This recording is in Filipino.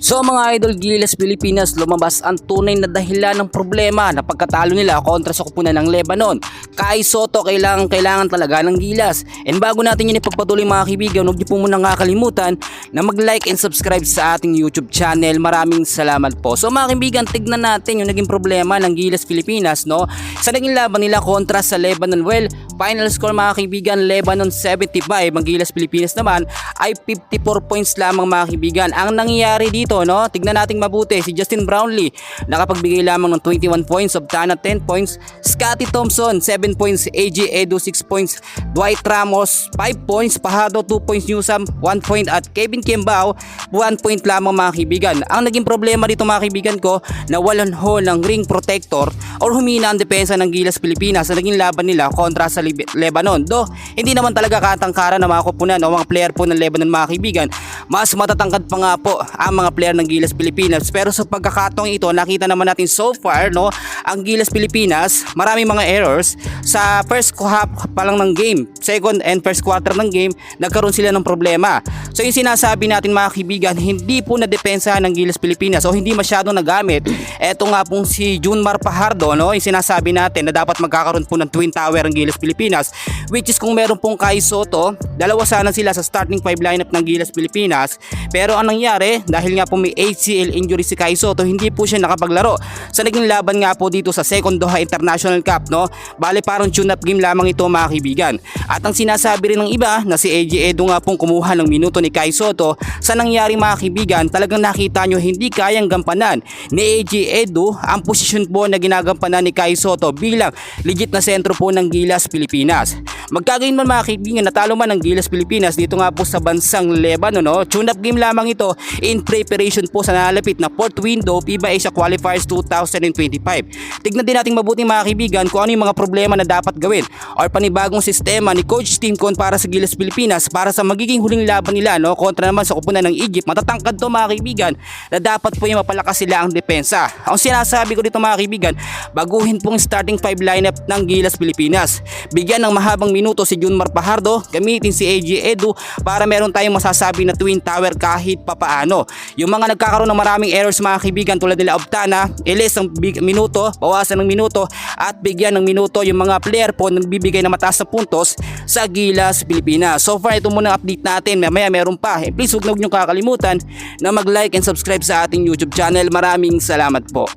So mga idol, Gilas Pilipinas, lumabas ang tunay na dahilan ng problema na pagkatalo nila kontra sa kupunan ng Lebanon. Kai Sotto, kailangan talaga ng Gilas. And bago natin yun ipagpatuloy mga kaibigan, huwag niyo po muna kakalimutan na mag-like and subscribe sa ating YouTube channel. Maraming salamat po. So mga kaibigan, tignan natin yung naging problema ng Gilas Pilipinas, no? Sa naging laban nila kontra sa Lebanon. Well, final score mga kaibigan, Lebanon 75, ang Gilas Pilipinas naman ay 54 points lamang mga kaibigan. Ang nangyayari dito, no? Tignan nating mabuti, si Justin Brownlee nakapagbigay lamang ng 21 points, Obtana 10 points, Scotty Thompson 7 points, AJ Edu 6 points, Dwight Ramos 5 points, Pahado 2 points, Newsam 1 point at Kevin Kiembao 1 point lamang mga kaibigan. Ang naging problema dito mga kaibigan ko, nawalan ho ng ring protector or humina ang depensa ng Gilas Pilipinas sa naging laban nila kontra sa Lebanon. Do, hindi naman talaga katangkaran ng mga kupunan o mga player po ng Lebanon mga kaibigan. Mas matatangkad pa nga po ang mga player ng Gilas Pilipinas. Pero sa pagkakataong ito, nakita naman natin so far, no, ang Gilas Pilipinas, maraming mga errors sa first half pa lang ng game. Second and first quarter ng game, nagkaroon sila ng problema. So yung sinasabi natin mga kaibigan, hindi po na depensa ng Gilas Pilipinas o hindi masyadong nagamit. Eto nga pong si Junmar Fajardo, no, yung sinasabi natin na dapat magkakaroon po ng twin tower ang Gilas Pilipinas, which is kung meron pong Kai Sotto, dalawa sana sila sa starting 5 lineup ng Gilas Pilipinas. Pero ang nangyari, dahil nga po may ACL injury si Kai Sotto, hindi po siya nakapaglaro sa naging laban nga po dito sa second Doha International Cup, no? Bale parang tune-up game lamang ito mga kaibigan. At ang sinasabi rin ng iba na si AJ Edu nga pong kumuha ng minuto ni Kai Sotto, sa nangyari mga kaibigan, talagang nakita nyo hindi kayang gampanan ni AJ Edu ang posisyon po na ginagampanan ni Kai Sotto bilang legit na sentro po ng Gilas Pilipinas. Magkagayon man mga kaibigan, natalo man ang Gilas Pilipinas dito nga po sa bansang Lebanon, no? Tune-up game lamang ito in preparation po sa nalalapit na fourth window FIBA Asia Qualifiers 2025. Tignan din natin mabuti mga kaibigan kung ano yung mga problema na dapat gawin or panibagong sistema ni Coach Timcon para sa Gilas Pilipinas para sa magiging huling laban nila, no? Kontra naman sa kupunan ng Egypt. Matatangkad to mga kaibigan na dapat po yung mapalakas sila ang depensa. Ang sinasabi ko dito mga kaibigan, baguhin pong starting 5 lineup ng Gilas Pilipinas. Bigyan ng mahabang minuto si Junmar Fajardo, gamitin si AJ Edu para meron tayong masasabi na twin tower kahit papaano. Yung mga nagkakaroon ng maraming errors mga kaibigan tulad nila Obtana, ilis ng minuto, bawasan ng minuto at bigyan ng minuto yung mga player po na nagbibigay ng mataas na puntos sa Gilas Pilipinas. So far ito muna ang update natin, mamaya meron pa. Please huwag na huwag niyong kakalimutan na mag-like and subscribe sa ating YouTube channel. Maraming salamat po.